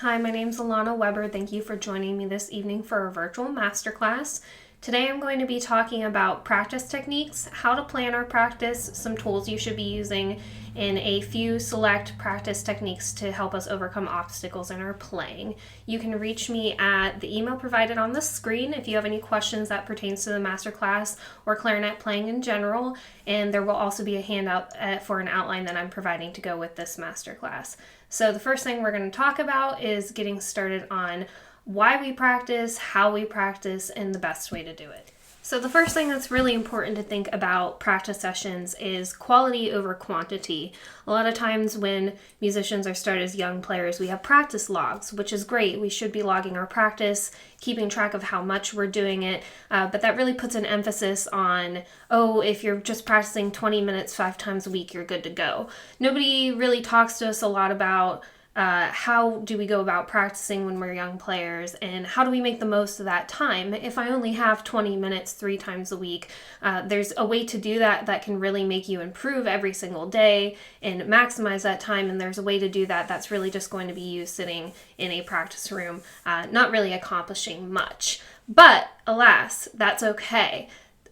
Hi, my name's Alana Weber. Thank you for joining me this evening for a virtual masterclass. Today I'm going to be talking about practice techniques, how to plan our practice, some tools you should be using, and a few select practice techniques to help us overcome obstacles in our playing. You can reach me at the email provided on the screen if you have any questions that pertains to the masterclass or clarinet playing in general, and there will also be a handout for an outline that I'm providing to go with this masterclass. So the first thing we're going to talk about is getting started on why we practice, how we practice, and the best way to do it. So the first thing that's really important to think about practice sessions is quality over quantity. A lot of times when musicians are started as young players, we have practice logs, which is great. We should be logging our practice, keeping track of how much we're doing it, but that really puts an emphasis on, if you're just practicing 20 minutes 5 times a week, you're good to go. Nobody really talks to us a lot about how do we go about practicing when we're young players, and how do we make the most of that time? If I only have 20 minutes 3 times a week, there's a way to do that can really make you improve every single day and maximize that time, and there's a way to do that's really just going to be you sitting in a practice room, not really accomplishing much. But alas, that's okay.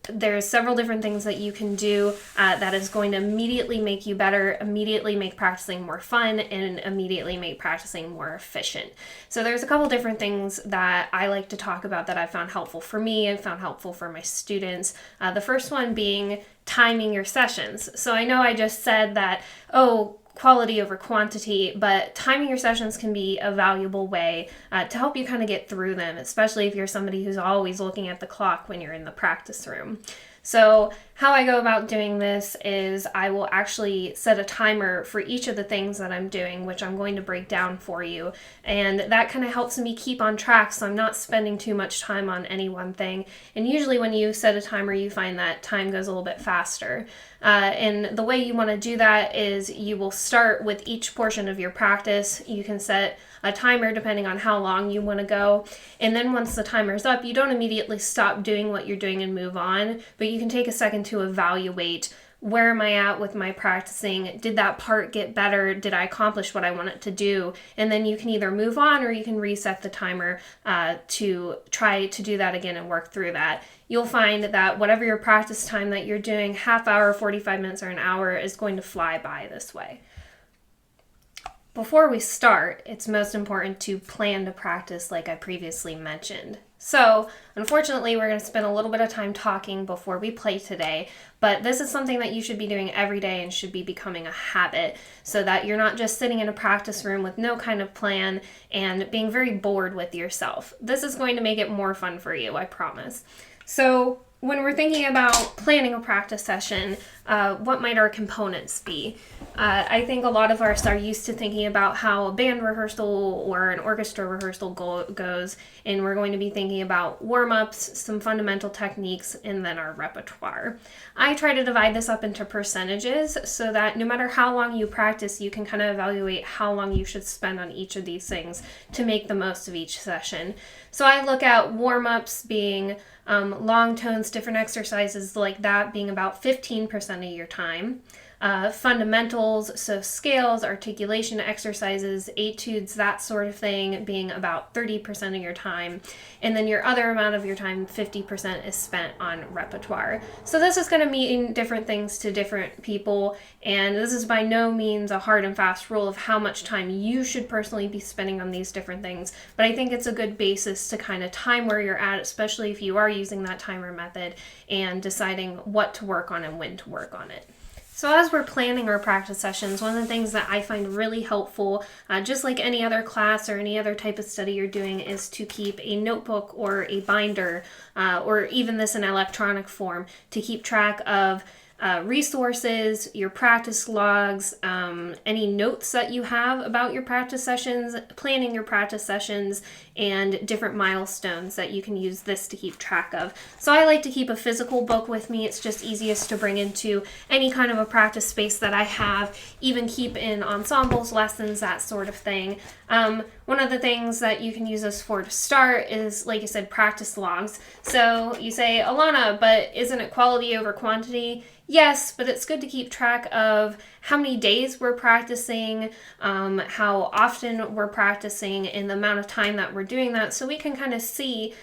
There's several different things that you can do that is going to immediately make you better, immediately make practicing more fun, and immediately make practicing more efficient. So there's a couple different things that I like to talk about that I found helpful for me and found helpful for my students. The first one being timing your sessions. So I know I just said that, quality over quantity, but timing your sessions can be a valuable way to help you kind of get through them, especially if you're somebody who's always looking at the clock when you're in the practice room. So how I go about doing this is I will actually set a timer for each of the things that I'm doing, which I'm going to break down for you. And that kind of helps me keep on track so I'm not spending too much time on any one thing. And usually when you set a timer, you find that time goes a little bit faster. And the way you want to do that is you will start with each portion of your practice. You can set a timer depending on how long you want to go. And then once the timer's up, you don't immediately stop doing what you're doing and move on, but you can take a second to evaluate, where am I at with my practicing? Did that part get better? Did I accomplish what I wanted to do? And then you can either move on or you can reset the timer to try to do that again and work through that. You'll find that whatever your practice time that you're doing, half hour, 45 minutes, or an hour, is going to fly by this way. Before we start, it's most important to plan to practice like I previously mentioned. So, unfortunately, we're going to spend a little bit of time talking before we play today, but this is something that you should be doing every day and should be becoming a habit so that you're not just sitting in a practice room with no kind of plan and being very bored with yourself. This is going to make it more fun for you, I promise. So, when we're thinking about planning a practice session, what might our components be? I think a lot of us are used to thinking about how a band rehearsal or an orchestra rehearsal goes, and we're going to be thinking about warm-ups, some fundamental techniques, and then our repertoire. I try to divide this up into percentages so that no matter how long you practice, you can kind of evaluate how long you should spend on each of these things to make the most of each session. So I look at warm-ups being long tones, different exercises like that being about 15% of your time. Fundamentals, so scales, articulation exercises, etudes, that sort of thing, being about 30% of your time. And then your other amount of your time, 50%, is spent on repertoire. So this is going to mean different things to different people, and this is by no means a hard and fast rule of how much time you should personally be spending on these different things, but I think it's a good basis to kind of time where you're at, especially if you are using that timer method and deciding what to work on and when to work on it. So as we're planning our practice sessions, one of the things that I find really helpful, just like any other class or any other type of study you're doing, is to keep a notebook or a binder, or even this in electronic form, to keep track of resources, your practice logs, any notes that you have about your practice sessions, planning your practice sessions, and different milestones that you can use this to keep track of. So I like to keep a physical book with me. It's just easiest to bring into any kind of a practice space that I have, even keep in ensembles, lessons, that sort of thing. One of the things that you can use this for to start is, like I said, practice logs. So you say, Alana, but isn't it quality over quantity? Yes, but it's good to keep track of how many days we're practicing, how often we're practicing, and the amount of time that we're doing that, so we can kind of see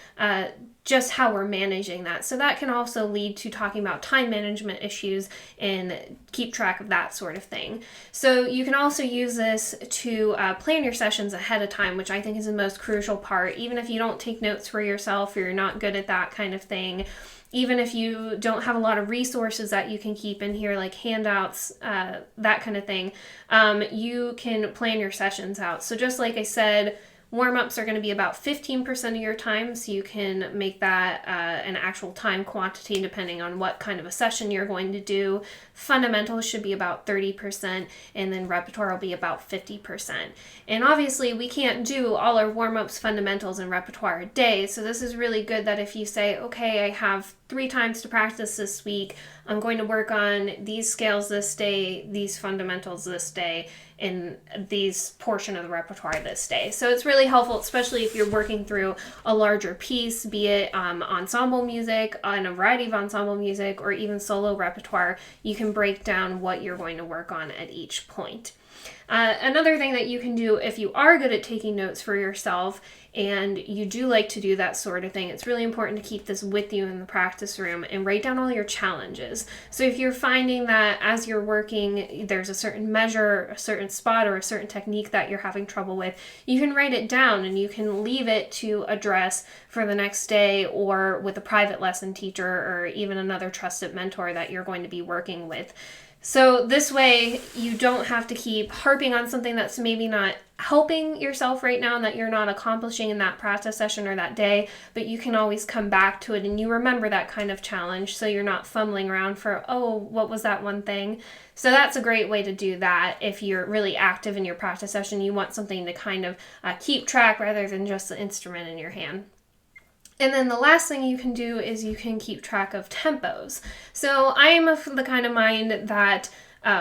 just how we're managing that. So that can also lead to talking about time management issues and keep track of that sort of thing. So you can also use this to plan your sessions ahead of time, which I think is the most crucial part. Even if you don't take notes for yourself, or you're not good at that kind of thing, even if you don't have a lot of resources that you can keep in here, like handouts, that kind of thing, you can plan your sessions out. So just like I said, warm-ups are going to be about 15% of your time, so you can make that an actual time quantity depending on what kind of a session you're going to do. Fundamentals should be about 30%, and then repertoire will be about 50%. And obviously, we can't do all our warm-ups, fundamentals, and repertoire a day, so this is really good that if you say, okay, I have 3 times to practice this week, I'm going to work on these scales this day, these fundamentals this day, and these portion of the repertoire this day. So it's really helpful, especially if you're working through a larger piece, be it ensemble music, on a variety of ensemble music, or even solo repertoire. You can break down what you're going to work on at each point. Another thing that you can do if you are good at taking notes for yourself and you do like to do that sort of thing, it's really important to keep this with you in the practice room and write down all your challenges. So if you're finding that as you're working, there's a certain measure, a certain spot, or a certain technique that you're having trouble with, you can write it down and you can leave it to address for the next day, or with a private lesson teacher, or even another trusted mentor that you're going to be working with. So this way, you don't have to keep harping on something that's maybe not helping yourself right now and that you're not accomplishing in that practice session or that day, but you can always come back to it and you remember that kind of challenge, so you're not fumbling around for, oh, what was that one thing? So that's a great way to do that. If you're really active in your practice session, you want something to kind of keep track rather than just the instrument in your hand. And then the last thing you can do is you can keep track of tempos. So I am of the kind of mind that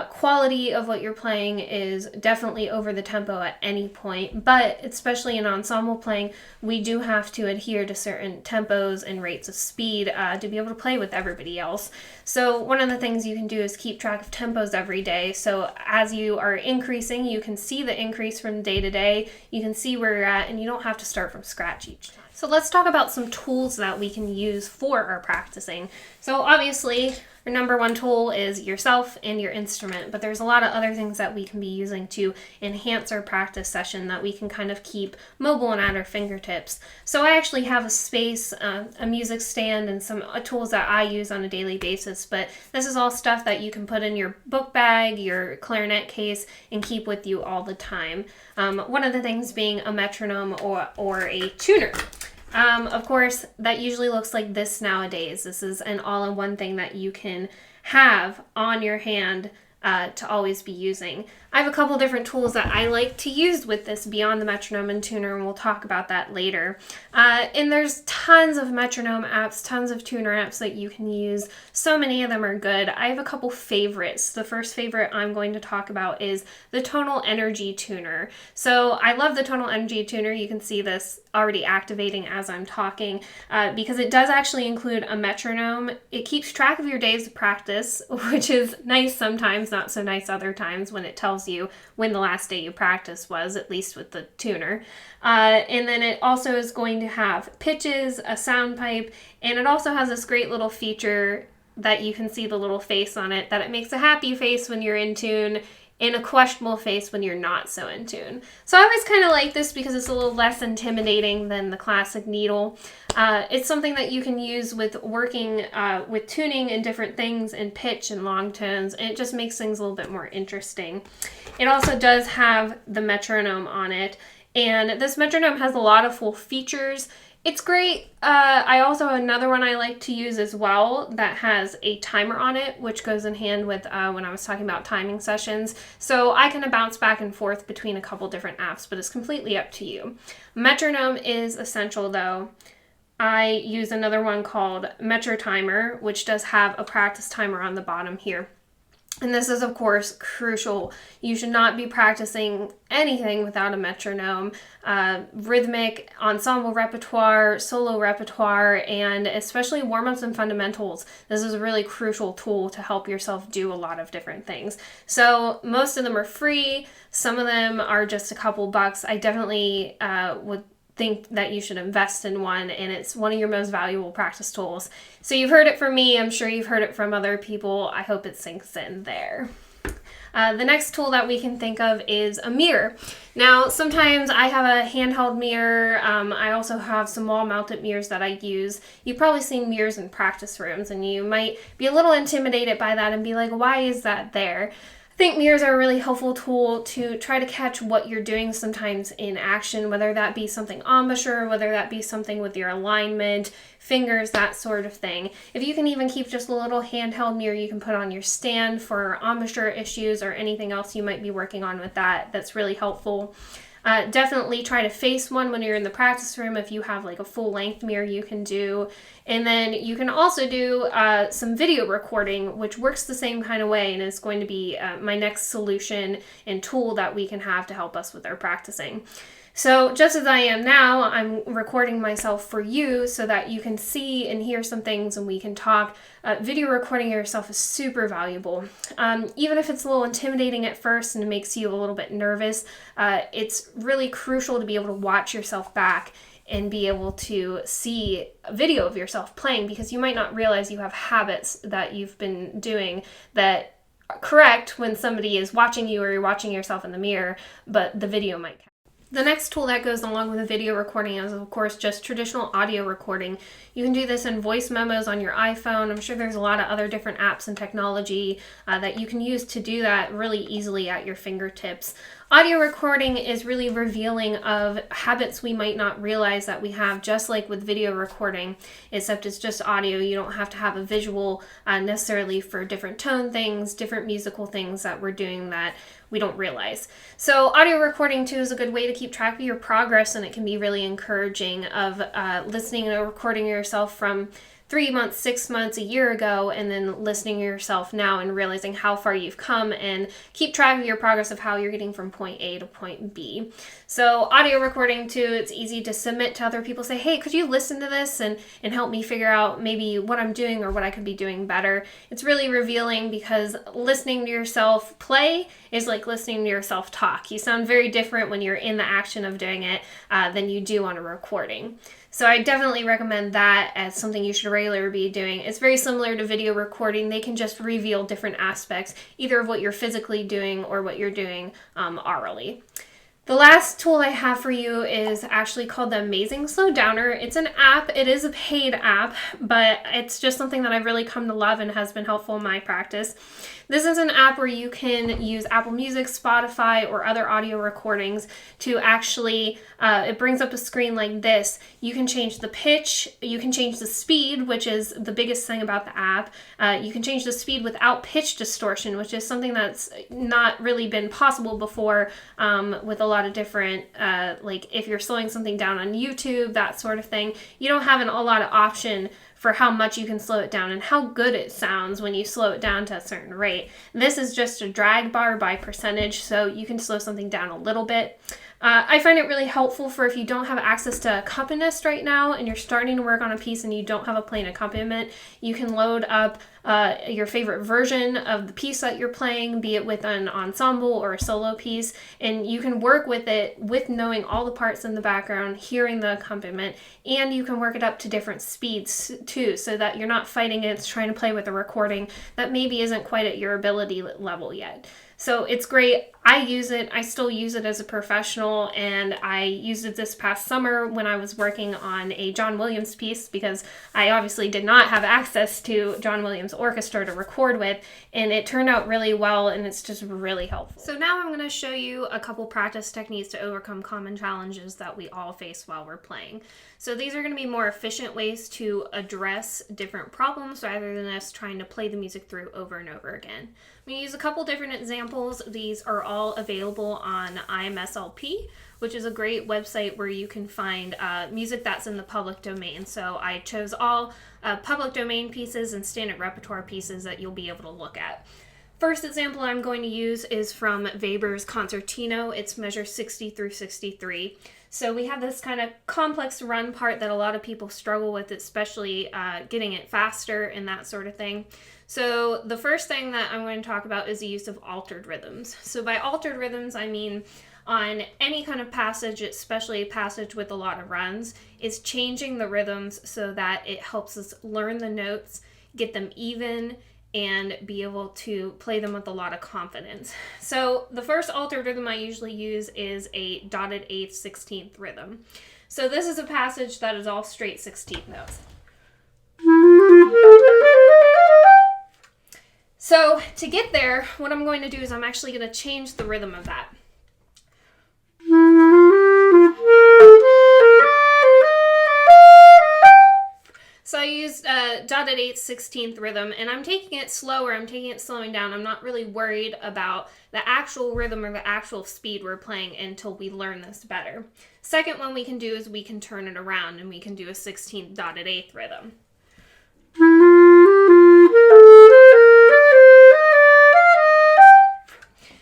quality of what you're playing is definitely over the tempo at any point, but especially in ensemble playing, we do have to adhere to certain tempos and rates of speed to be able to play with everybody else. So one of the things you can do is keep track of tempos every day. So as you are increasing, you can see the increase from day to day, you can see where you're at, and you don't have to start from scratch each time. So let's talk about some tools that we can use for our practicing. So obviously, your number one tool is yourself and your instrument, but there's a lot of other things that we can be using to enhance our practice session that we can kind of keep mobile and at our fingertips. So I actually have a space, a music stand, and some tools that I use on a daily basis, but this is all stuff that you can put in your book bag, your clarinet case, and keep with you all the time. One of the things being a metronome or a tuner. Of course, that usually looks like this nowadays. This is an all-in-one thing that you can have on your hand to always be using. I have a couple different tools that I like to use with this beyond the metronome and tuner, and we'll talk about that later. And there's tons of metronome apps, tons of tuner apps that you can use. So many of them are good. I have a couple favorites. The first favorite I'm going to talk about is the Tonal Energy Tuner. So I love the Tonal Energy Tuner. You can see this already activating as I'm talking because it does actually include a metronome. It keeps track of your days of practice, which is nice sometimes, not so nice other times, when it tells you when the last day you practiced was, at least with the tuner. And then it also is going to have pitches, a sound pipe, and it also has this great little feature that you can see the little face on it, that it makes a happy face when you're in tune and a questionable face when you're not so in tune. So I always kind of like this because it's a little less intimidating than the classic needle. It's something that you can use with working with tuning and different things and pitch and long tones, and it just makes things a little bit more interesting. It also does have the metronome on it, and this metronome has a lot of full features. It's great. I also have another one I like to use as well that has a timer on it, which goes in hand with when I was talking about timing sessions. So I can bounce back and forth between a couple different apps, but it's completely up to you. Metronome is essential though. I use another one called Metro Timer, which does have a practice timer on the bottom here. And this is, of course, crucial. You should not be practicing anything without a metronome. Rhythmic, ensemble repertoire, solo repertoire, and especially warm-ups and fundamentals. This is a really crucial tool to help yourself do a lot of different things. So most of them are free. Some of them are just a couple bucks. I definitely would think that you should invest in one, and it's one of your most valuable practice tools. So you've heard it from me. I'm sure you've heard it from other people. I hope it sinks in there. The next tool that we can think of is a mirror. Now, sometimes I have a handheld mirror. I also have some wall-mounted mirrors that I use. You've probably seen mirrors in practice rooms, and you might be a little intimidated by that and be like, why is that there? I think mirrors are a really helpful tool to try to catch what you're doing sometimes in action, whether that be something embouchure, whether that be something with your alignment, fingers, that sort of thing. If you can even keep just a little handheld mirror you can put on your stand for embouchure issues or anything else you might be working on with that, that's really helpful. Definitely try to face one when you're in the practice room. If you have like a full length mirror, you can do. And then you can also do some video recording, which works the same kind of way and is going to be my next solution and tool that we can have to help us with our practicing. So just as I am now, I'm recording myself for you so that you can see and hear some things and we can talk. Video recording yourself is super valuable. Even if it's a little intimidating at first and it makes you a little bit nervous, it's really crucial to be able to watch yourself back and be able to see a video of yourself playing, because you might not realize you have habits that you've been doing that are correct when somebody is watching you or you're watching yourself in the mirror, but the video might. The next tool that goes along with a video recording is, of course, just traditional audio recording. You can do this in voice memos on your iPhone. I'm sure there's a lot of other different apps and technology that you can use to do that really easily at your fingertips. Audio recording is really revealing of habits we might not realize that we have, just like with video recording, except it's just audio. You don't have to have a visual necessarily for different tone things, different musical things that we're doing that we don't realize. So audio recording too is a good way to keep track of your progress, and it can be really encouraging of listening and recording yourself from 3 months, 6 months, a year ago, and then listening to yourself now and realizing how far you've come, and keep track of your progress of how you're getting from point A to point B. So audio recording too, it's easy to submit to other people, say, hey, could you listen to this and help me figure out maybe what I'm doing or what I could be doing better. It's really revealing, because listening to yourself play is like listening to yourself talk. You sound very different when you're in the action of doing it than you do on a recording. So I definitely recommend that as something you should regularly be doing. It's very similar to video recording. They can just reveal different aspects, either of what you're physically doing or what you're doing orally. The last tool I have for you is actually called the Amazing Slow Downer. It's an app. It is a paid app, but it's just something that I've really come to love and has been helpful in my practice. This is an app where you can use Apple Music, Spotify, or other audio recordings to actually, it brings up a screen like this. You can change the pitch, you can change the speed, which is the biggest thing about the app. You can change the speed without pitch distortion, which is something that's not really been possible before with a lot of different, like if you're slowing something down on YouTube, that sort of thing. You don't have a lot of option for how much you can slow it down and how good it sounds when you slow it down to a certain rate. This is just a drag bar by percentage, so you can slow something down a little bit. I find it really helpful for if you don't have access to accompanist right now and you're starting to work on a piece and you don't have a plain accompaniment, you can load up your favorite version of the piece that you're playing, be it with an ensemble or a solo piece, and you can work with it with knowing all the parts in the background, hearing the accompaniment, and you can work it up to different speeds too, so that you're not fighting against trying to play with a recording that maybe isn't quite at your ability level yet. So it's great. I use it. I still use it as a professional, and I used it this past summer when I was working on a John Williams piece, because I obviously did not have access to John Williams Orchestra to record with, and it turned out really well, and it's just really helpful. So now I'm going to show you a couple practice techniques to overcome common challenges that we all face while we're playing. So these are going to be more efficient ways to address different problems rather than us trying to play the music through over and over again. I'm going to use a couple different examples. These are all available on IMSLP, which is a great website where you can find music that's in the public domain. So I chose all public domain pieces and standard repertoire pieces that you'll be able to look at. First example I'm going to use is from Weber's Concertino. It's measure 60 through 63. So we have this kind of complex run part that a lot of people struggle with, especially getting it faster and that sort of thing. So the first thing that I'm going to talk about is the use of altered rhythms. So by altered rhythms, I mean on any kind of passage, especially a passage with a lot of runs, is changing the rhythms so that it helps us learn the notes, get them even, and be able to play them with a lot of confidence. So the first altered rhythm I usually use is a dotted eighth 16th rhythm. So this is a passage that is all straight 16th notes. So to get there, what I'm going to do is I'm actually going to change the rhythm of that. So I used dotted 8th 16th rhythm, and I'm taking it slower, I'm slowing down. I'm not really worried about the actual rhythm or the actual speed we're playing until we learn this better. Second one we can do is we can turn it around and we can do a 16th dotted 8th rhythm.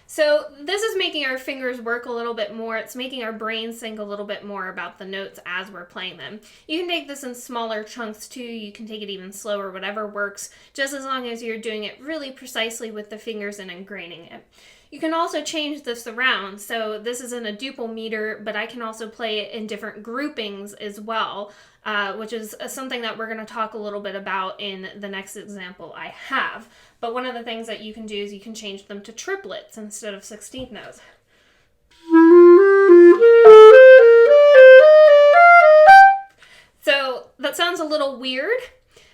So this is making our fingers work a little bit more. It's making our brains think a little bit more about the notes as we're playing them. You can take this in smaller chunks too. You can take it even slower, whatever works, just as long as you're doing it really precisely with the fingers and ingraining it. You can also change this around. So this is in a duple meter, but I can also play it in different groupings as well, which is something that we're going to talk a little bit about in the next example I have. But one of the things that you can do is you can change them to triplets instead of 16th notes. So that sounds a little weird,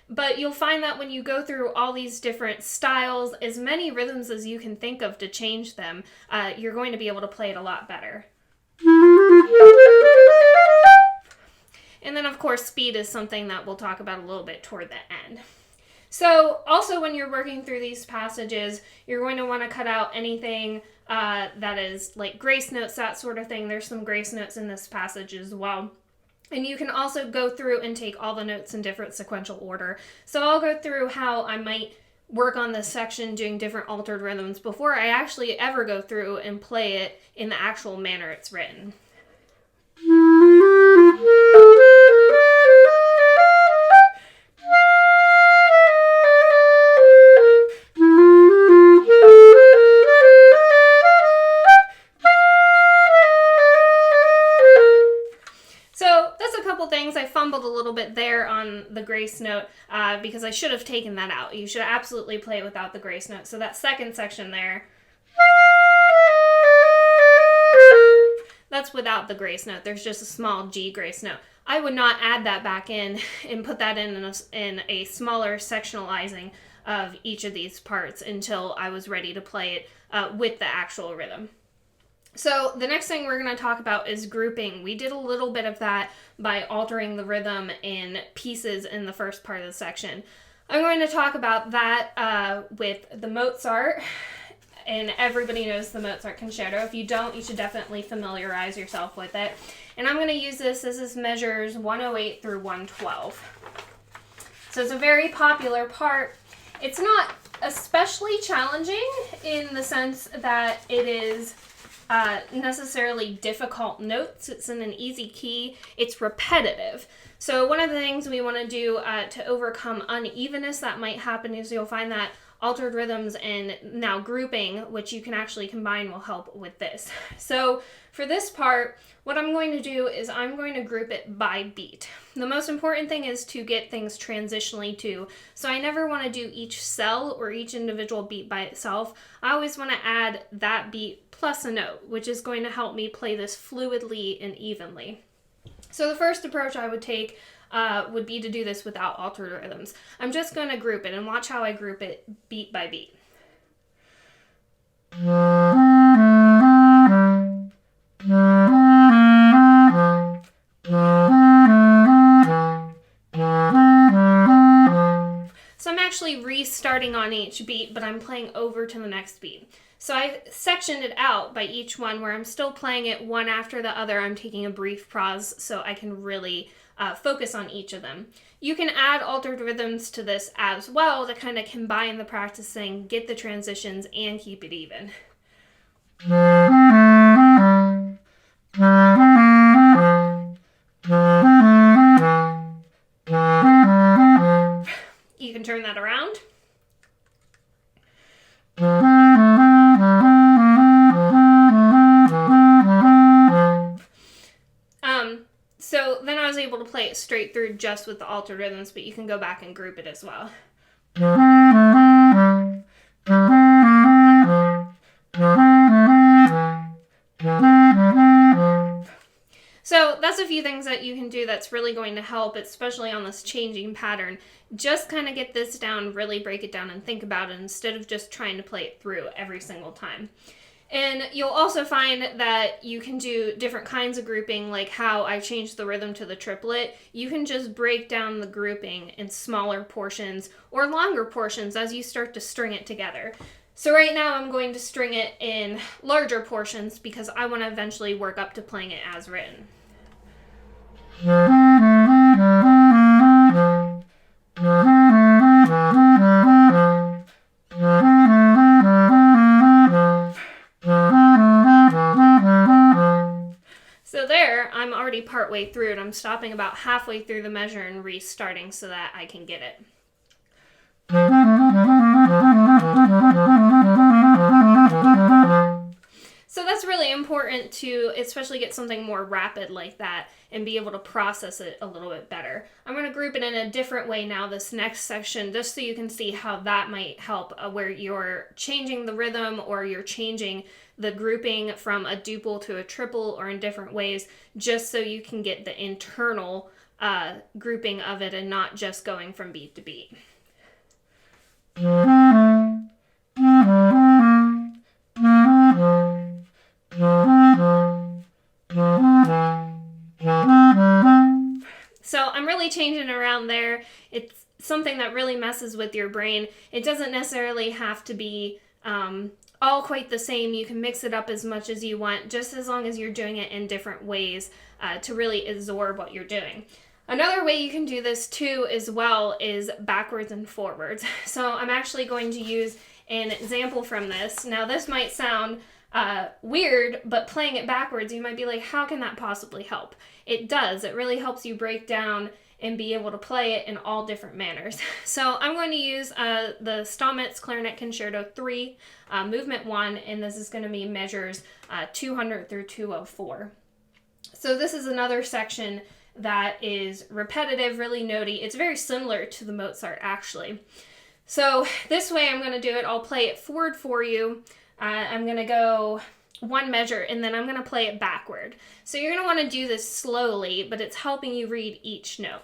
but you'll find that when you go through all these different styles, as many rhythms as you can think of to change them, you're going to be able to play it a lot better. And then, of course, speed is something that we'll talk about a little bit toward the end. So also when you're working through these passages, you're going to want to cut out anything that is like grace notes, that sort of thing. There's some grace notes in this passage as well. And you can also go through and take all the notes in different sequential order. So I'll go through how I might work on this section doing different altered rhythms before I actually ever go through and play it in the actual manner it's written. Things I fumbled a little bit there on the grace note because I should have taken that out. You should absolutely play it without the grace note. So that second section there, that's without the grace note. There's just a small G grace note. I would not add that back in and put that in a smaller sectionalizing of each of these parts until I was ready to play it with the actual rhythm. So the next thing we're going to talk about is grouping. We did a little bit of that by altering the rhythm in pieces in the first part of the section. I'm going to talk about that with the Mozart, and everybody knows the Mozart Concerto. If you don't, you should definitely familiarize yourself with it. And I'm going to use this. This is measures 108 through 112. So it's a very popular part. It's not especially challenging in the sense that it is necessarily difficult notes. It's in an easy key. It's repetitive. So one of the things we want to do to overcome unevenness that might happen is you'll find that altered rhythms and now grouping, which you can actually combine, will help with this. So for this part, what I'm going to do is I'm going to group it by beat. The most important thing is to get things transitionally too. So I never want to do each cell or each individual beat by itself. I always want to add that beat plus a note, which is going to help me play this fluidly and evenly. So the first approach I would take would be to do this without altered rhythms. I'm just going to group it and watch how I group it beat by beat. So I'm actually restarting on each beat, but I'm playing over to the next beat. So I sectioned it out by each one where I'm still playing it one after the other. I'm taking a brief pause so I can really focus on each of them. You can add altered rhythms to this as well to kind of combine the practicing, get the transitions, and keep it even. You can turn that around. So then I was able to play it straight through just with the altered rhythms, but you can go back and group it as well. So that's a few things that you can do that's really going to help, especially on this changing pattern. Just kind of get this down, really break it down and think about it instead of just trying to play it through every single time. And you'll also find that you can do different kinds of grouping, like how I changed the rhythm to the triplet. You can just break down the grouping in smaller portions or longer portions as you start to string it together. So right now I'm going to string it in larger portions because I want to eventually work up to playing it as written. So there, I'm already partway through it. I'm stopping about halfway through the measure and restarting so that I can get it. So that's really important to especially get something more rapid like that and be able to process it a little bit better. I'm going to group it in a different way now this next section just so you can see how that might help where you're changing the rhythm or you're changing the grouping from a duple to a triple or in different ways just so you can get the internal grouping of it and not just going from beat to beat. So I'm really changing around there. It's something that really messes with your brain. It doesn't necessarily have to be all quite the same. You can mix it up as much as you want, just as long as you're doing it in different ways to really absorb what you're doing. Another way you can do this too as well is backwards and forwards. So I'm actually going to use an example from this. Now this might sound weird, but playing it backwards, you might be like, how can that possibly help? It does. It really helps you break down and be able to play it in all different manners. So I'm going to use the Steinmetz Clarinet Concerto 3, Movement 1, and this is going to be measures 200 through 204. So this is another section that is repetitive, really notey. It's very similar to the Mozart, actually. So this way I'm going to do it. I'll play it forward for you. I'm going to go one measure, and then I'm going to play it backward. So you're going to want to do this slowly, but it's helping you read each note.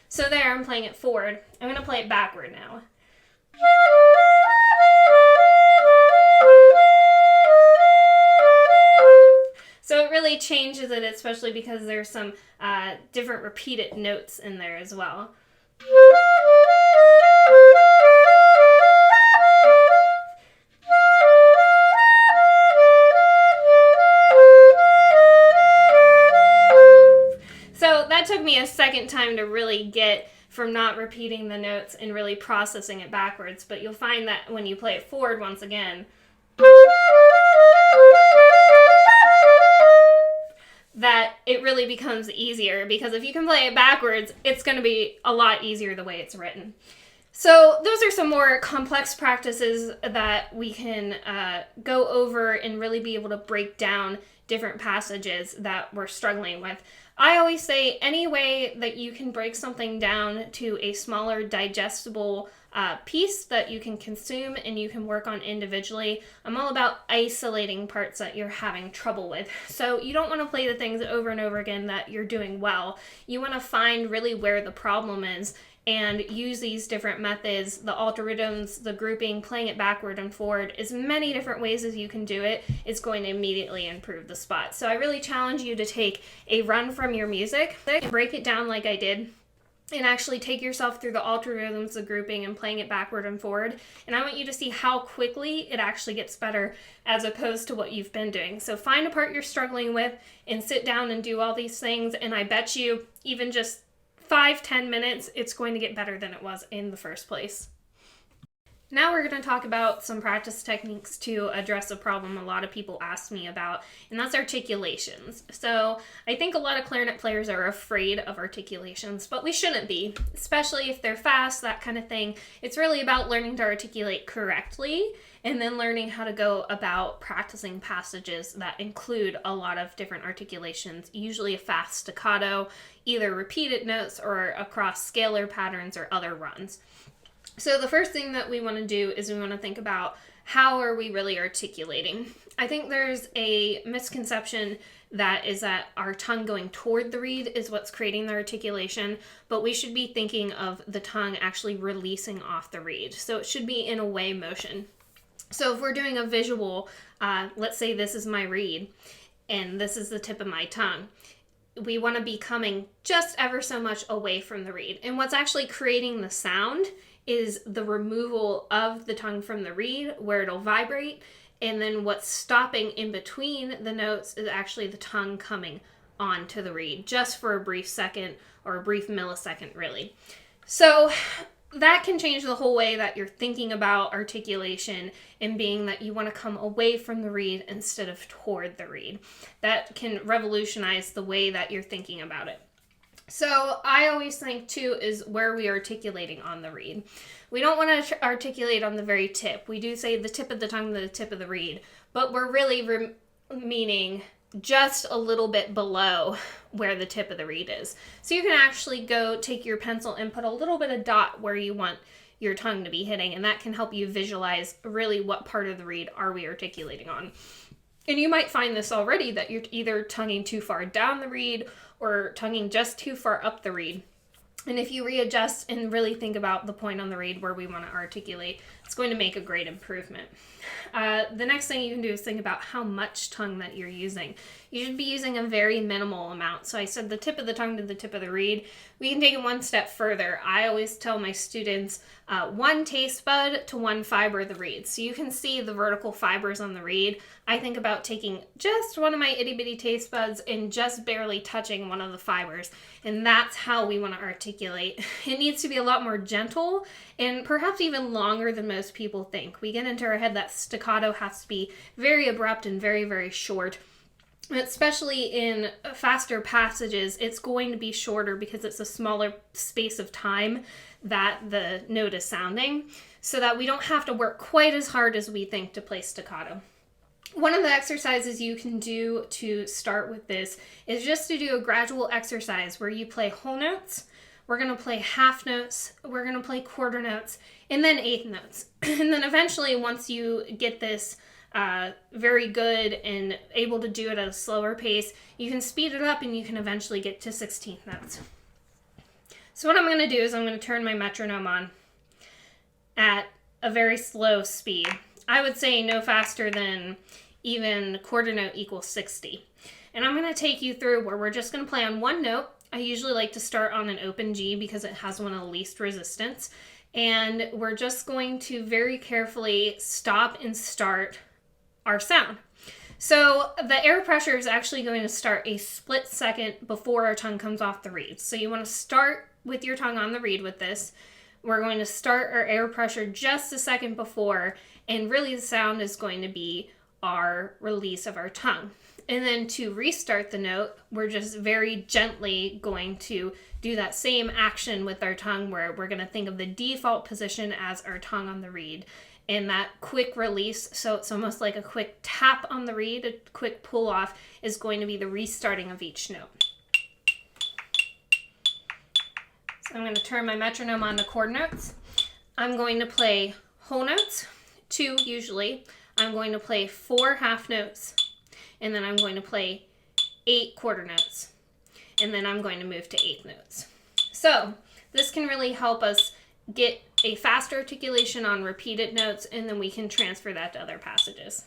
So there, I'm playing it forward. I'm going to play it backward now. So it really changes it, especially because there's some different repeated notes in there as well. So that took me a second time to really get from not repeating the notes and really processing it backwards, but you'll find that when you play it forward once again, that it really becomes easier, because if you can play it backwards, it's going to be a lot easier the way it's written. So those are some more complex practices that we can go over and really be able to break down different passages that we're struggling with. I always say any way that you can break something down to a smaller digestible piece that you can consume and you can work on individually. I'm all about isolating parts that you're having trouble with. So you don't want to play the things over and over again that you're doing well. You want to find really where the problem is and use these different methods, the algorithms, the grouping, playing it backward and forward, as many different ways as you can do it, it's going to immediately improve the spot. So I really challenge you to take a run from your music and break it down like I did, and actually take yourself through the algorithms, the grouping, and playing it backward and forward. And I want you to see how quickly it actually gets better as opposed to what you've been doing. So find a part you're struggling with and sit down and do all these things. And I bet you even just 5-10 minutes, it's going to get better than it was in the first place. Now we're going to talk about some practice techniques to address a problem a lot of people ask me about, and that's articulations. So I think a lot of clarinet players are afraid of articulations, but we shouldn't be, especially if they're fast, that kind of thing. It's really about learning to articulate correctly and then learning how to go about practicing passages that include a lot of different articulations, usually a fast staccato, either repeated notes or across scalar patterns or other runs. So the first thing that we want to do is we want to think about how are we really articulating. I think there's a misconception that is that our tongue going toward the reed is what's creating the articulation, but we should be thinking of the tongue actually releasing off the reed. So it should be in a way motion. So if we're doing a visual, let's say this is my reed and this is the tip of my tongue. We want to be coming just ever so much away from the reed. And what's actually creating the sound is the removal of the tongue from the reed where it'll vibrate, and then what's stopping in between the notes is actually the tongue coming onto the reed just for a brief second or a brief millisecond really. So that can change the whole way that you're thinking about articulation, and being that you want to come away from the reed instead of toward the reed. That can revolutionize the way that you're thinking about it. So I always think too is where we are articulating on the reed. We don't want to articulate on the very tip. We do say the tip of the tongue to the tip of the reed, but we're really meaning just a little bit below where the tip of the reed is. So you can actually go take your pencil and put a little bit of dot where you want your tongue to be hitting, and that can help you visualize really what part of the reed are we articulating on. And you might find this already, that you're either tonguing too far down the reed or tonguing just too far up the reed. And if you readjust and really think about the point on the reed where we want to articulate, it's going to make a great improvement. The next thing you can do is think about how much tongue that you're using. You should be using a very minimal amount. So I said the tip of the tongue to the tip of the reed. We can take it one step further. I always tell my students 1 taste bud to 1 fiber of the reed. So you can see the vertical fibers on the reed. I think about taking just one of my itty bitty taste buds and just barely touching one of the fibers. And that's how we want to articulate. It needs to be a lot more gentle and perhaps even longer than most people think. We get into our head that staccato has to be very abrupt and very, very short. Especially in faster passages, it's going to be shorter because it's a smaller space of time that the note is sounding, so that we don't have to work quite as hard as we think to play staccato. One of the exercises you can do to start with this is just to do a gradual exercise where you play whole notes, we're going to play half notes, we're going to play quarter notes, and then eighth notes. And then eventually, once you get this very good and able to do it at a slower pace, you can speed it up and you can eventually get to 16th notes. So what I'm going to do is I'm going to turn my metronome on at a very slow speed. I would say no faster than even quarter note equals 60. And I'm going to take you through where we're just going to play on one note. I usually like to start on an open G because it has one of the least resistance. And we're just going to very carefully stop and start our sound. So the air pressure is actually going to start a split second before our tongue comes off the reed. So you want to start with your tongue on the reed with this. We're going to start our air pressure just a second before, and really the sound is going to be our release of our tongue. And then to restart the note, we're just very gently going to do that same action with our tongue, where we're going to think of the default position as our tongue on the reed. And that quick release, so it's almost like a quick tap on the reed, a quick pull off, is going to be the restarting of each note. So I'm going to turn my metronome on to quarter notes. I'm going to play whole notes, 2 usually. I'm going to play 4 half notes, and then I'm going to play 8 quarter notes. And then I'm going to move to eighth notes. So This can really help us get a faster articulation on repeated notes, and then we can transfer that to other passages.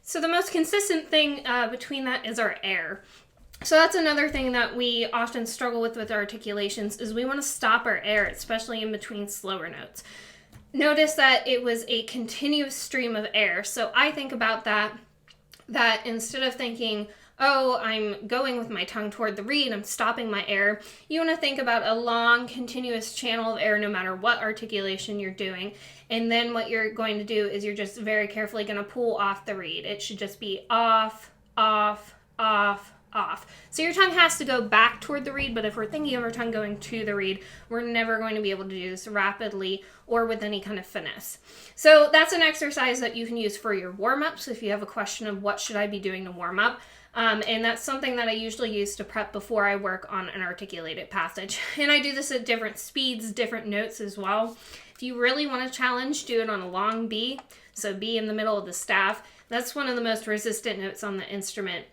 So the most consistent thing between that is our air. So that's another thing that we often struggle with articulations, is we want to stop our air, especially in between slower notes. Notice that it was a continuous stream of air. So I think about that instead of thinking, oh, I'm going with my tongue toward the reed, I'm stopping my air, you want to think about a long continuous channel of air no matter what articulation you're doing. And then what you're going to do is you're just very carefully going to pull off the reed. It should just be off, off, off, off. So your tongue has to go back toward the reed, but if we're thinking of our tongue going to the reed, we're never going to be able to do this rapidly or with any kind of finesse. So that's an exercise that you can use for your warm-ups if you have a question of what should I be doing to warm up. And that's something that I usually use to prep before I work on an articulated passage. And I do this at different speeds, different notes as well. If you really want to challenge, do it on a long B. So B in the middle of the staff. That's one of the most resistant notes on the instrument.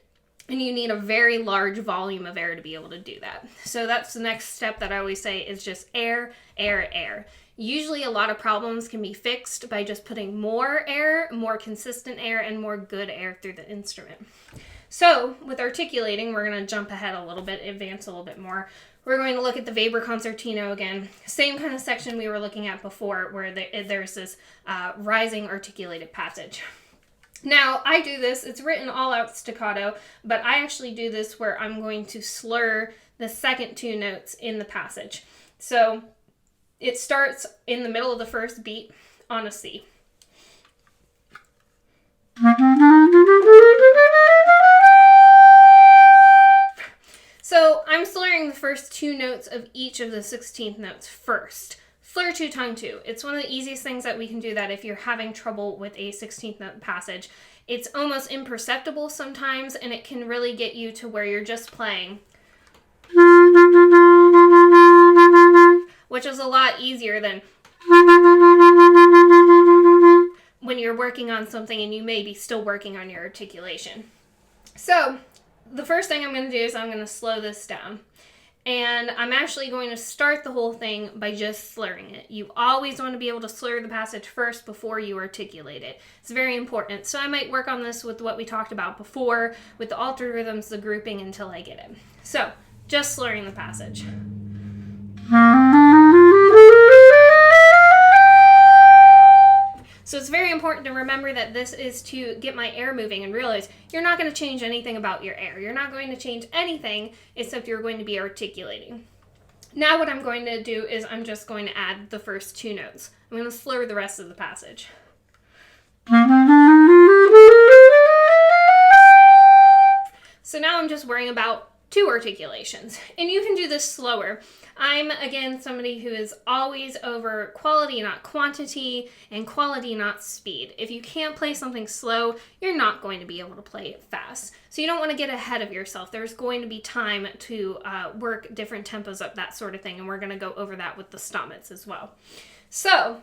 And you need a very large volume of air to be able to do that. So that's the next step that I always say is just air, air, air. Usually a lot of problems can be fixed by just putting more air, more consistent air, and more good air through the instrument. So with articulating, we're going to jump ahead a little bit, advance a little bit more. We're going to look at the Weber concertino again. Same kind of section we were looking at before where there's this rising articulated passage. Now, I do this, it's written all out staccato, but I actually do this where I'm going to slur the second two notes in the passage. So it starts in the middle of the first beat on a C. So I'm slurring the first two notes of each of the 16th notes first. Slur to tongue two. It's one of the easiest things that we can do that if you're having trouble with a 16th note passage. It's almost imperceptible sometimes, and it can really get you to where you're just playing, which is a lot easier than when you're working on something and you may be still working on your articulation. So the first thing I'm going to do is I'm going to slow this down. And I'm actually going to start the whole thing by just slurring it. You always want to be able to slur the passage first before you articulate it. It's very important. So I might work on this with what we talked about before, with the altered rhythms, the grouping, until I get it. So, just slurring the passage. So it's very important to remember that this is to get my air moving and realize you're not going to change anything about your air. You're not going to change anything except you're going to be articulating. Now what I'm going to do is I'm just going to add the first two notes. I'm going to slur the rest of the passage. So now I'm just worrying about two articulations. And you can do this slower. I'm, again, somebody who is always over quality, not quantity, and quality, not speed. If you can't play something slow, you're not going to be able to play it fast. So you don't want to get ahead of yourself. There's going to be time to work different tempos up, that sort of thing, and we're going to go over that with the stommets as well. So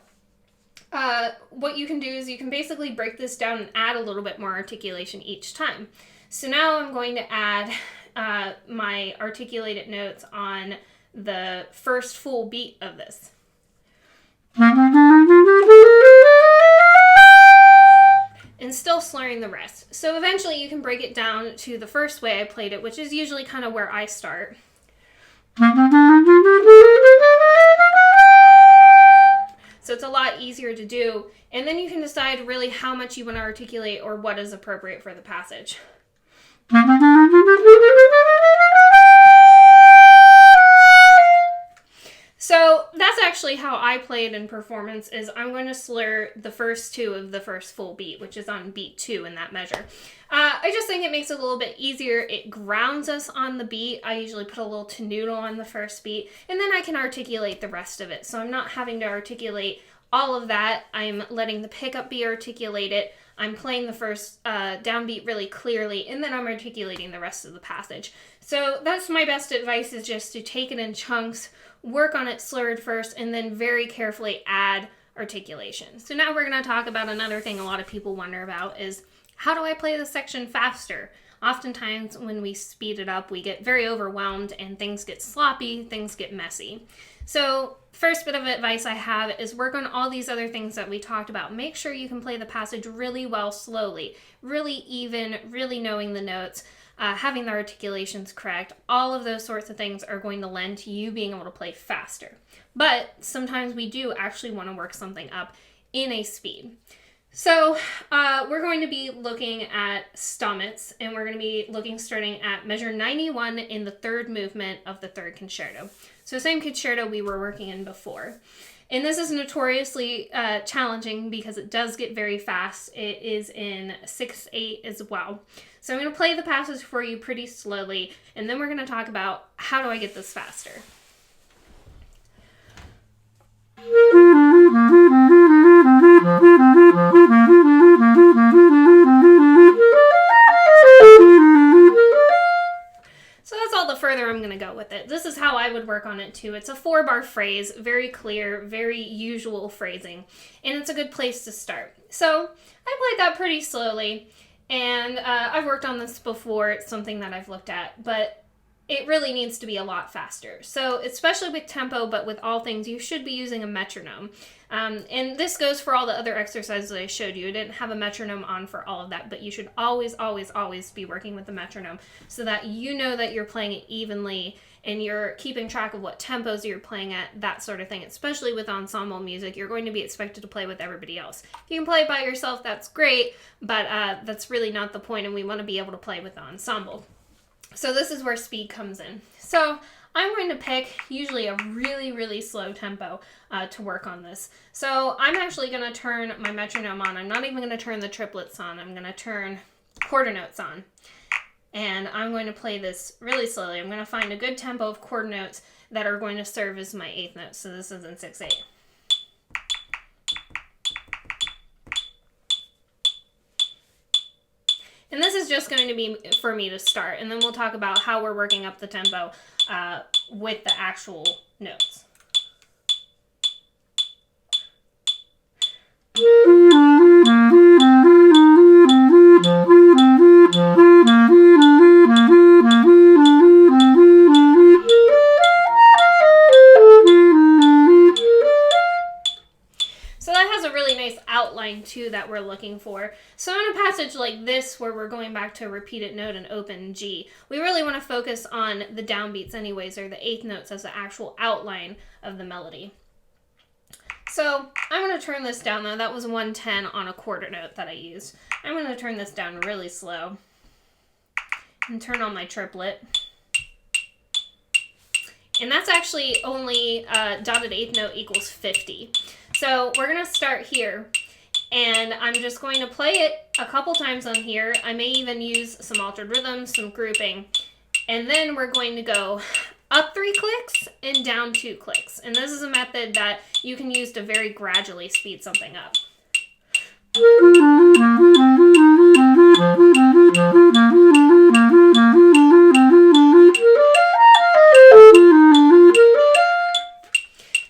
what you can do is you can basically break this down and add a little bit more articulation each time. So now I'm going to add my articulated notes on the first full beat of this. And still slurring the rest. So eventually you can break it down to the first way I played it, which is usually kind of where I start. So it's a lot easier to do. And then you can decide really how much you want to articulate or what is appropriate for the passage. actually how I play it in performance is I'm going to slur the first two of the first full beat, which is on beat 2 in that measure. I just think it makes it a little bit easier. It grounds us on the beat. I usually put a little tenuto on the first beat, and then I can articulate the rest of it. So I'm not having to articulate all of that. I'm letting the pickup be articulated. I'm playing the first downbeat really clearly, and then I'm articulating the rest of the passage. So that's my best advice, is just to take it in chunks, work on it slurred first, and then very carefully add articulation. So now we're going to talk about another thing a lot of people wonder about is, how do I play this section faster? Oftentimes when we speed it up, we get very overwhelmed and things get sloppy, things get messy. So first bit of advice I have is work on all these other things that we talked about. Make sure you can play the passage really well slowly, really even, really knowing the notes, having the articulations correct. All of those sorts of things are going to lend to you being able to play faster. But sometimes we do actually want to work something up in a speed. So we're going to be looking at stomachs, and we're going to be looking starting at measure 91 in the third movement of the third concerto. So same concerto we were working in before. And this is notoriously challenging because it does get very fast. It is in 6/8 as well. So I'm going to play the passage for you pretty slowly, and then we're going to talk about how do I get this faster. So that's all the further I'm going to go with it. This is how I would work on it too. It's a 4-bar phrase, very clear, very usual phrasing, and it's a good place to start. So I played that pretty slowly, and I've worked on this before. It's something that I've looked at, but it really needs to be a lot faster. So especially with tempo, but with all things, you should be using a metronome. And this goes for all the other exercises that I showed you. I didn't have a metronome on for all of that, but you should always, always, always be working with the metronome so that you know that you're playing it evenly and you're keeping track of what tempos you're playing at, that sort of thing. Especially with ensemble music, you're going to be expected to play with everybody else. If you can play by yourself, that's great, but that's really not the point, and we want to be able to play with the ensemble. So this is where speed comes in. So I'm going to pick usually a really, really slow tempo to work on this. So I'm actually going to turn my metronome on. I'm not even going to turn the triplets on. I'm going to turn quarter notes on. And I'm going to play this really slowly. I'm going to find a good tempo of quarter notes that are going to serve as my eighth notes. So this is in 6/8. And this is just going to be for me to start, and then we'll talk about how we're working up the tempo with the actual notes. So that has a really nice outline too that we're looking for. So in a passage like this, where we're going back to a repeated note and open G, we really want to focus on the downbeats anyways, or the eighth notes as the actual outline of the melody. So I'm going to turn this down though. That was 110 on a quarter note that I used. I'm going to turn this down really slow and turn on my triplet. And that's actually only dotted eighth note equals 50. So we're going to start here, and I'm just going to play it a couple times on here. I may even use some altered rhythms, some grouping, and then we're going to go up 3 clicks and down 2 clicks. And this is a method that you can use to very gradually speed something up.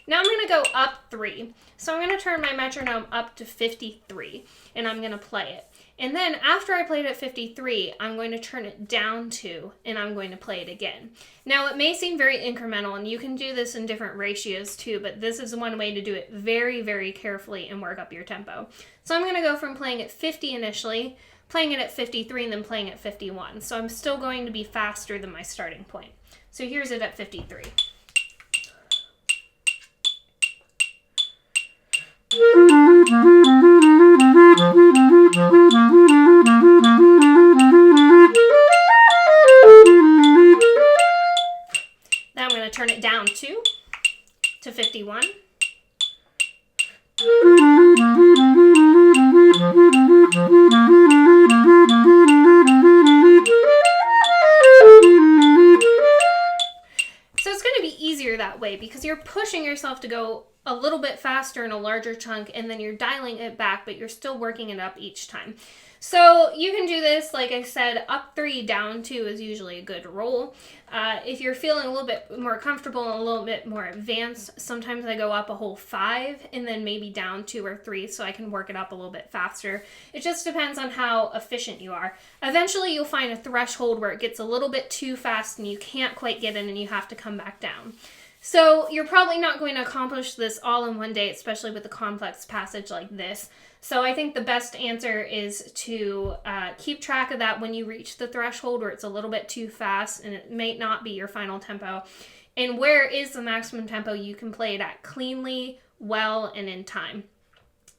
Now I'm going to go up 3. So I'm going to turn my metronome up to 53, and I'm going to play it. And then after I played at 53, I'm going to turn it down 2, and I'm going to play it again. Now it may seem very incremental, and you can do this in different ratios too, but this is one way to do it very, very carefully and work up your tempo. So I'm going to go from playing at 50 initially, playing it at 53, and then playing at 51. So I'm still going to be faster than my starting point. So here's it at 53. Now I'm going to turn it down 2 to 51, So it's going to be easier that way because you're pushing yourself to go a little bit faster in a larger chunk, and then you're dialing it back, but you're still working it up each time. So you can do this, like I said, up 3, down 2 is usually a good roll. If you're feeling a little bit more comfortable and a little bit more advanced, sometimes I go up a whole 5 and then maybe down 2 or 3 so I can work it up a little bit faster. It just depends on how efficient you are. Eventually you'll find a threshold where it gets a little bit too fast and you can't quite get in and you have to come back down. So you're probably not going to accomplish this all in one day, especially with a complex passage like this. So I think the best answer is to keep track of that when you reach the threshold where it's a little bit too fast and it may not be your final tempo. And where is the maximum tempo you can play it at cleanly, well, and in time.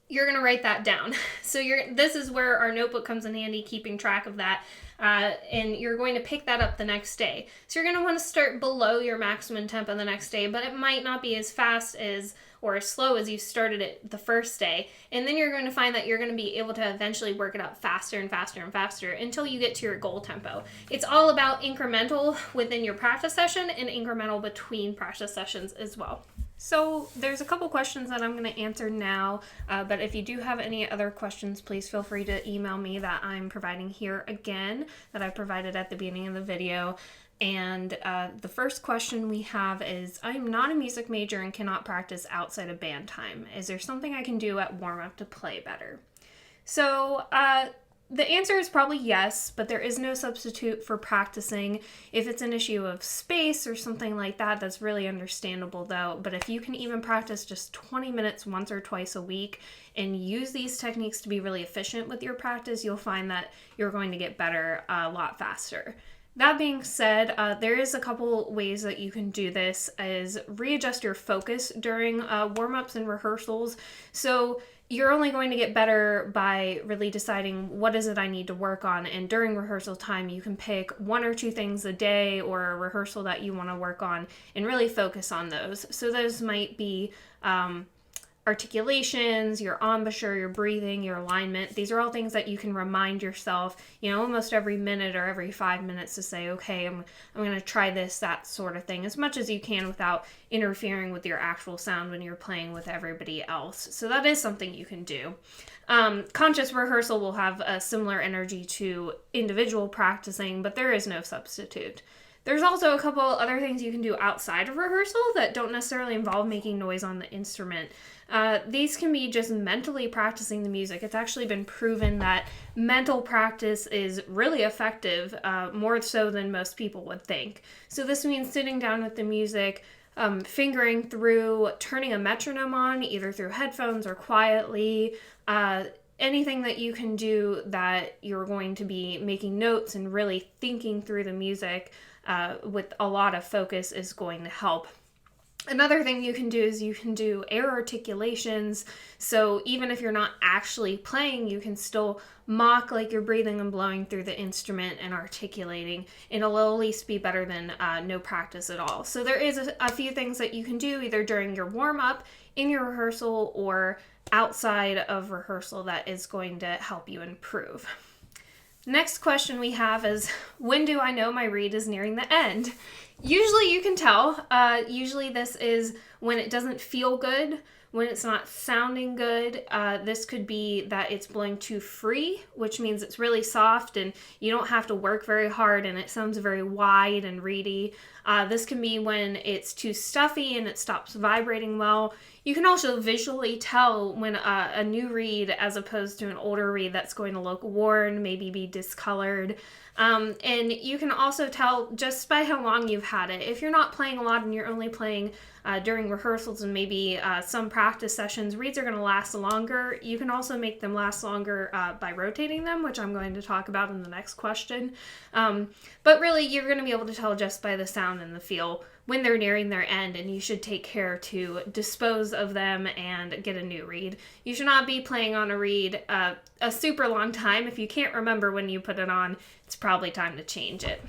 You're going to write that down. So this is where our notebook comes in handy, keeping track of that. And you're going to pick that up the next day. So you're going to want to start below your maximum tempo the next day, but it might not be as fast as or as slow as you started it the first day. And then you're going to find that you're going to be able to eventually work it up faster and faster and faster until you get to your goal tempo. It's all about incremental within your practice session and incremental between practice sessions as well. So there's a couple questions that I'm going to answer now, but if you do have any other questions, please feel free to email me that I'm providing here again, that I provided at the beginning of the video. And the first question we have is, I'm not a music major and cannot practice outside of band time. Is there something I can do at warm-up to play better? So the answer is probably yes, but there is no substitute for practicing. If it's an issue of space or something like that, that's really understandable though. But if you can even practice just 20 minutes once or twice a week and use these techniques to be really efficient with your practice, you'll find that you're going to get better a lot faster. That being said, there is a couple ways that you can do this, is readjust your focus during warm-ups and rehearsals. So you're only going to get better by really deciding what is it I need to work on, and during rehearsal time you can pick 1 or 2 things a day or a rehearsal that you want to work on and really focus on those. So those might be articulations, your embouchure, your breathing, your alignment. These are all things that you can remind yourself, almost every minute or every 5 minutes to say, okay, I'm going to try this, that sort of thing, as much as you can without interfering with your actual sound when you're playing with everybody else. So that is something you can do. Conscious rehearsal will have a similar energy to individual practicing, but there is no substitute. There's also a couple other things you can do outside of rehearsal that don't necessarily involve making noise on the instrument. These can be just mentally practicing the music. It's actually been proven that mental practice is really effective, more so than most people would think. So this means sitting down with the music, fingering through, turning a metronome on, either through headphones or quietly, anything that you can do that you're going to be making notes and really thinking through the music with a lot of focus is going to help. Another thing you can do is you can do air articulations. So even if you're not actually playing, you can still mock like you're breathing and blowing through the instrument and articulating, and it'll at least be better than no practice at all. So there is a few things that you can do either during your warm-up, in your rehearsal, or outside of rehearsal that is going to help you improve. Next question we have is, when do I know my read is nearing the end? Usually you can tell. Usually this is when it doesn't feel good, when it's not sounding good. This could be that it's blowing too free, which means it's really soft and you don't have to work very hard and it sounds very wide and reedy. This can be when it's too stuffy and it stops vibrating well. You can also visually tell when a new reed as opposed to an older reed that's going to look worn, maybe be discolored. And you can also tell just by how long you've had it. If you're not playing a lot and you're only playing during rehearsals and maybe some practice sessions, reeds are going to last longer. You can also make them last longer by rotating them, which I'm going to talk about in the next question. But really, you're going to be able to tell just by the sound and the feel when they're nearing their end, and you should take care to dispose of them and get a new reed. You should not be playing on a reed a super long time. If you can't remember when you put it on, it's probably time to change it.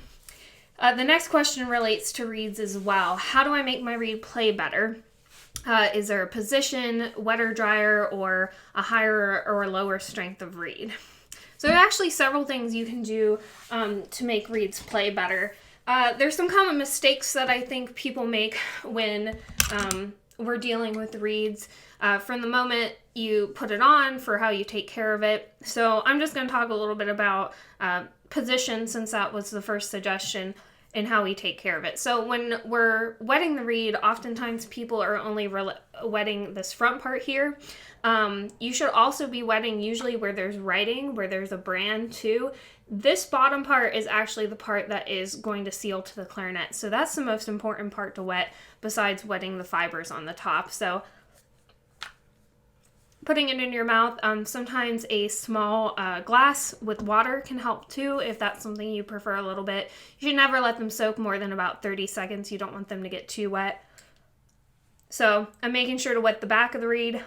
The next question relates to reeds as well. How do I make my reed play better? Is there a position, wetter, drier, or a higher or lower strength of reed? So there are actually several things you can do to make reeds play better. There's some common mistakes that I think people make when we're dealing with reeds from the moment you put it on for how you take care of it. So I'm just going to talk a little bit about position, since that was the first suggestion, and how we take care of it. So when we're wetting the reed, oftentimes people are only wetting this front part here. You should also be wetting usually where there's writing, where there's a brand too. This bottom part is actually the part that is going to seal to the clarinet. So that's the most important part to wet, besides wetting the fibers on the top. So putting it in your mouth, sometimes a small glass with water can help too, if that's something you prefer a little bit. You should never let them soak more than about 30 seconds. You don't want them to get too wet. So I'm making sure to wet the back of the reed,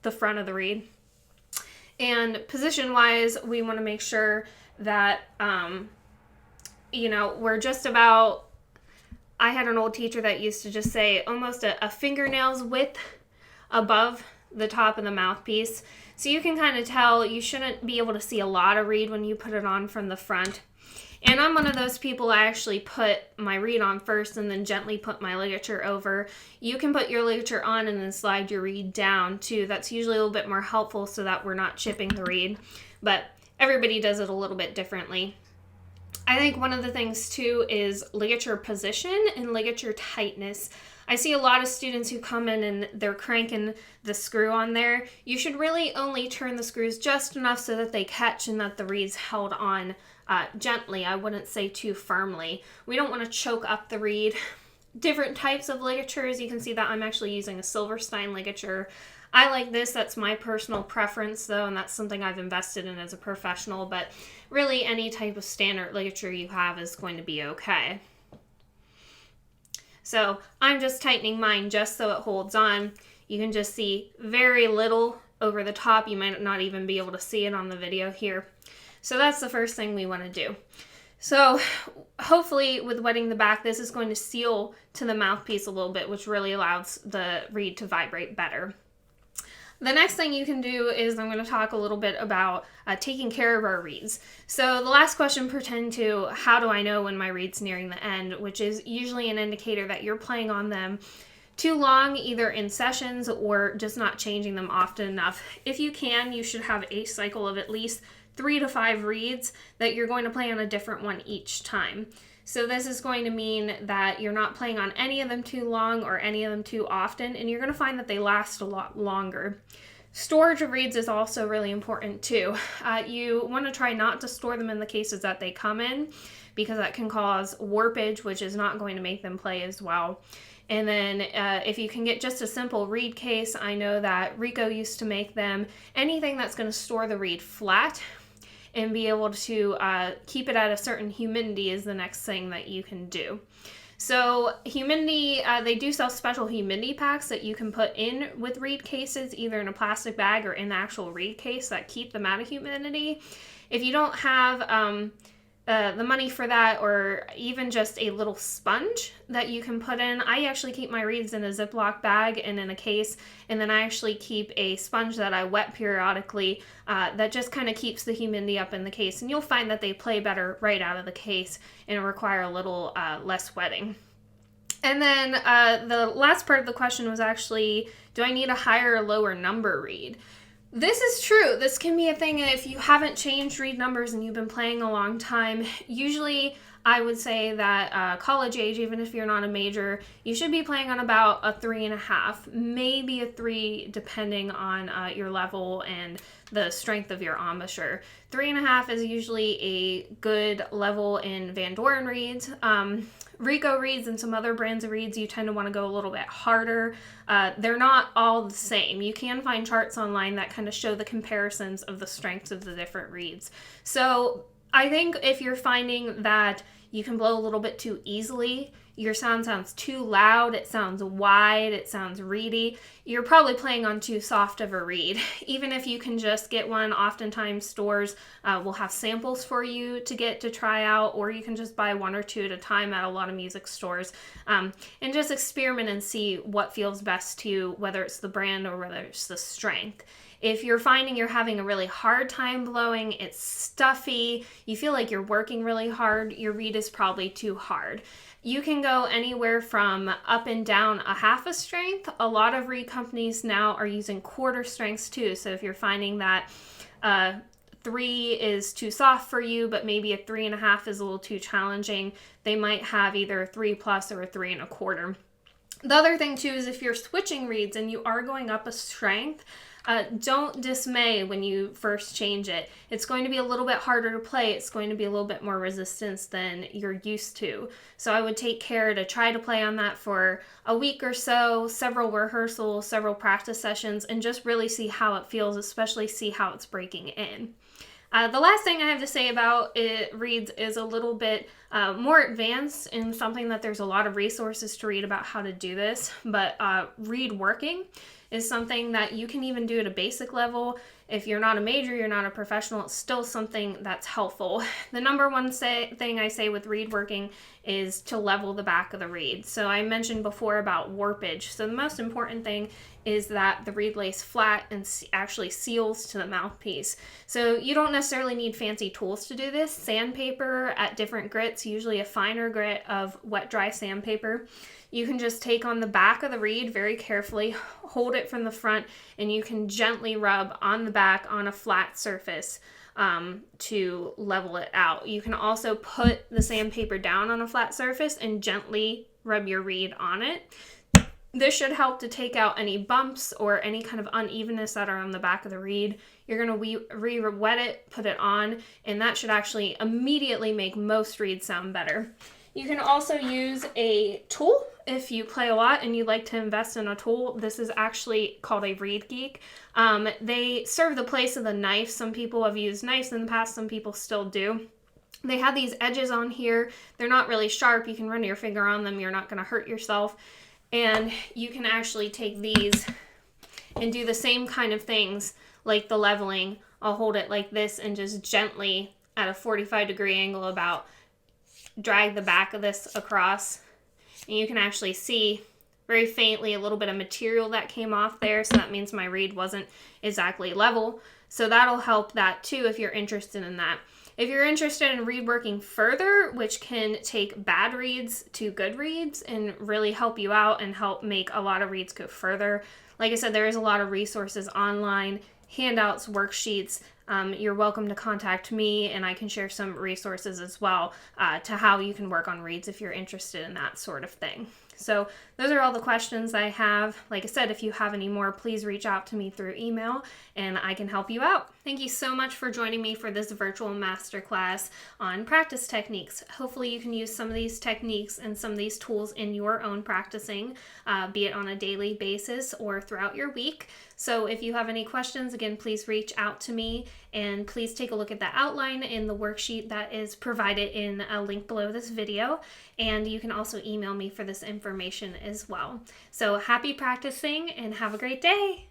the front of the reed. And position-wise, we want to make sure that, we're just about, I had an old teacher that used to just say almost a fingernail's width above the top of the mouthpiece. So you can kind of tell you shouldn't be able to see a lot of reed when you put it on from the front. And I'm one of those people, I actually put my reed on first and then gently put my ligature over. You can put your ligature on and then slide your reed down too. That's usually a little bit more helpful so that we're not chipping the reed. But everybody does it a little bit differently. I think one of the things too is ligature position and ligature tightness. I see a lot of students who come in and they're cranking the screw on there. You should really only turn the screws just enough so that they catch and that the reed's held on gently. I wouldn't say too firmly. We don't want to choke up the reed. Different types of ligatures. You can see that I'm actually using a Silverstein ligature. I like this. That's my personal preference though, and that's something I've invested in as a professional, but really any type of standard ligature you have is going to be okay. So I'm just tightening mine just so it holds on. You can just see very little over the top. You might not even be able to see it on the video here. So that's the first thing we want to do. So hopefully with wetting the back, this is going to seal to the mouthpiece a little bit, which really allows the reed to vibrate better. The next thing you can do is I'm going to talk a little bit about taking care of our reeds. So the last question pertained to how do I know when my reed's nearing the end, which is usually an indicator that you're playing on them too long, either in sessions or just not changing them often enough. If you can, you should have a cycle of at least 3 to 5 reeds that you're going to play on a different one each time. So this is going to mean that you're not playing on any of them too long or any of them too often, and you're going to find that they last a lot longer. Storage of reeds is also really important too. You want to try not to store them in the cases that they come in, because that can cause warpage, which is not going to make them play as well. And then if you can get just a simple reed case, I know that Rico used to make them. Anything that's going to store the reed flat and be able to keep it at a certain humidity is the next thing that you can do. So humidity, they do sell special humidity packs that you can put in with reed cases, either in a plastic bag or in the actual reed case, that keep them out of humidity. If you don't have the money for that, or even just a little sponge that you can put in. I actually keep my reeds in a Ziploc bag and in a case, and then I actually keep a sponge that I wet periodically that just kind of keeps the humidity up in the case, and you'll find that they play better right out of the case and require a little less wetting. And then the last part of the question was actually, do I need a higher or lower number reed? This is true. This can be a thing if you haven't changed reed numbers and you've been playing a long time. Usually I would say that college age, even if you're not a major, you should be playing on about a 3.5, maybe a 3, depending on your level and the strength of your embouchure. 3.5 is usually a good level in Van Doren reeds. Rico reeds and some other brands of reeds, you tend to want to go a little bit harder. They're not all the same. You can find charts online that kind of show the comparisons of the strengths of the different reeds. So I think if you're finding that you can blow a little bit too easily, your sound sounds too loud, it sounds wide, it sounds reedy, you're probably playing on too soft of a reed. Even if you can just get one, oftentimes stores will have samples for you to get to try out, or you can just buy one or two at a time at a lot of music stores, and just experiment and see what feels best to you, whether it's the brand or whether it's the strength. If you're finding you're having a really hard time blowing, it's stuffy, you feel like you're working really hard, your reed is probably too hard. You can go anywhere from up and down a half a strength. A lot of reed companies now are using quarter strengths too. So if you're finding that 3 is too soft for you, but maybe a 3.5 is a little too challenging, they might have either a 3+ or a 3.25. The other thing too is if you're switching reeds and you are going up a strength, don't dismay when you first change it. It's going to be a little bit harder to play. It's going to be a little bit more resistance than you're used to. So I would take care to try to play on that for a week or so, several rehearsals, several practice sessions, and just really see how it feels, especially see how it's breaking in. The last thing I have to say about reeds is a little bit more advanced and something that there's a lot of resources to read about how to do this, but reed working is something that you can even do at a basic level. If you're not a major, you're not a professional, it's still something that's helpful. The number one thing I say with reed working is to level the back of the reed. So I mentioned before about warpage. So the most important thing is that the reed lays flat and actually seals to the mouthpiece. So you don't necessarily need fancy tools to do this. Sandpaper at different grits, usually a finer grit of wet dry sandpaper. You can just take on the back of the reed very carefully, hold it from the front, and you can gently rub on the back on a flat surface to level it out. You can also put the sandpaper down on a flat surface and gently rub your reed on it. This should help to take out any bumps or any kind of unevenness that are on the back of the reed. You're going to re-wet it, put it on, and that should actually immediately make most reeds sound better. You can also use a tool if you play a lot and you like to invest in a tool. This is actually called a reed geek. They serve the place of the knife. Some people have used knives in the past, some people still do. They have these edges on here. They're not really sharp. You can run your finger on them. You're not going to hurt yourself. And you can actually take these and do the same kind of things like the leveling. I'll hold it like this and just gently at a 45-degree angle about drag the back of this across. And you can actually see very faintly a little bit of material that came off there. So that means my reed wasn't exactly level. So that'll help that too if you're interested in that. If you're interested in reed working further, which can take bad reeds to good reeds and really help you out and help make a lot of reeds go further, like I said, there is a lot of resources online, handouts, worksheets. You're welcome to contact me and I can share some resources as well to how you can work on reeds if you're interested in that sort of thing. So those are all the questions I have. Like I said, if you have any more, please reach out to me through email and I can help you out. Thank you so much for joining me for this virtual masterclass on practice techniques. Hopefully you can use some of these techniques and some of these tools in your own practicing, be it on a daily basis or throughout your week. So if you have any questions, again, please reach out to me and please take a look at the outline in the worksheet that is provided in a link below this video. And you can also email me for this information as well. So happy practicing and have a great day.